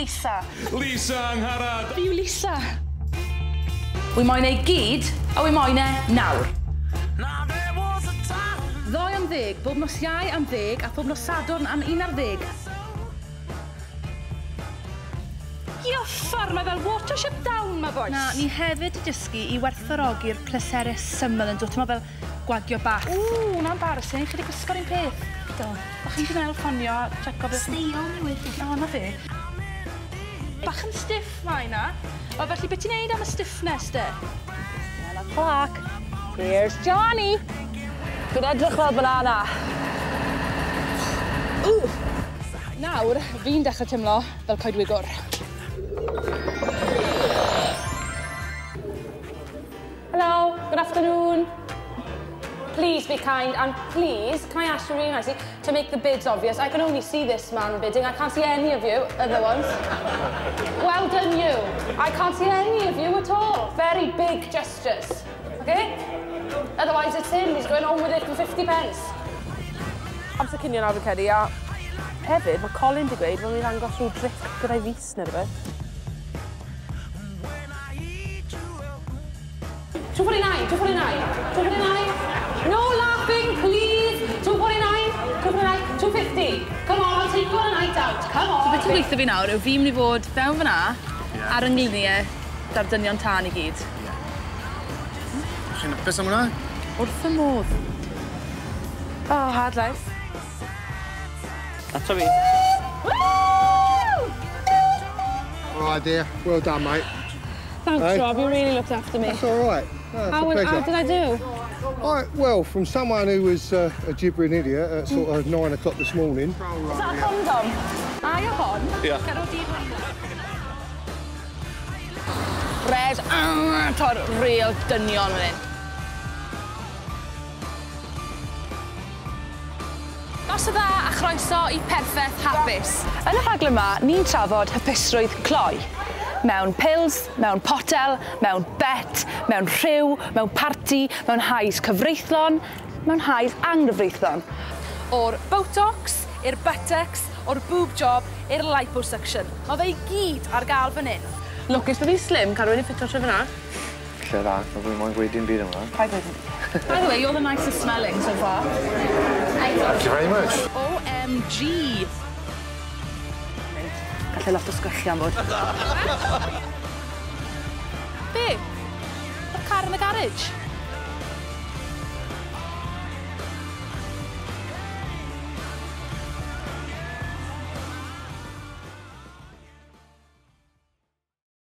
Lisa. Lisa Angharad. Fi yw Lisa. Wy moyn ei gyd, a wy moyn e nawr. Ddoe am 10, bob nos Iau am 10 a bob nos Sadwrn am 11. Iofar, mae fel watership down, ma boes. Na, ni hefyd i dysgu i werthfawrogi'r pleserau syml yn dod. Ti'n fel gwagio bach. Ww, na'n embarrassing. Chi wedi gwisgo'r un peth. Do. O'ch chi'n meddwl ffonio, tseco beth... Steio newydd. O, na fe. Bach yn stiff mae na. O, felly beth ti'n neud am y stiffness, de? Stian o'r cloc. Here's Johnny. Dwi'n edrych fel banana. Nawr, fi'n dechrau teimlo fel coedwigwr. Hello, good afternoon. Please be kind and please, can I ask you really nicely to make the bids obvious? I can only see this man bidding. I can't see any of you, other ones. Well done you. I can't see any of you at all. Very big gestures, okay? Otherwise it's him, he's going home with it for 50 pence. Amser cinio nawr fi'n credu, a hefyd mae Colin di gweud fel ni'n angos rhyw dric gyda'i fus neu rhywbeth. 249, 249, 249. No laughing, please. 249, 249, 250. Come on, I'll take you on a night out. Come on. So beth yw'n gweithio fi nawr yw fi'n mynd i fod fewn fyna ar yng nglyniau dardynion tân I gyd. Chi'n apus am hwnna? Wrth y modd. Oh, hard life. That's a me. All right, dear. Well done, mate. Thanks, Hey. Rob. You really looked after me. That's all right. No, it's How a pleasure. did I do? All right, well, from someone who was a gibbering idiot at sort of 9 o'clock this morning. Is that a condom? Ai o hon? Ie. Cero di hwn. Res, to'r real dynion fan hyn. Nos y dda a chroeso I Perffaith Hapus. Yn y rhaglen yma, ni'n trafod hapusrwydd cloi. Mewn pils, mewn potel, mewn bet, mewn rhyw, mewn parti, mewn hais cyfreithlon, mewn hais anghyfreithlon. O'r botox, i'r buttocks, o'r boob job, i'r liposuction. Mae fe I gyd ar gael fan hyn. Lwcus bod fi'n slim, cael rwy'n I ffitio trwy fyna. Lle dda, mae fi'n moyn gweud dim byd yma. Pa'i gweud? By the way, you're the nicest smelling so far. Thank you very much. OMG! Gallai lot o sgwellian bod. Be? O'r car yn y garage?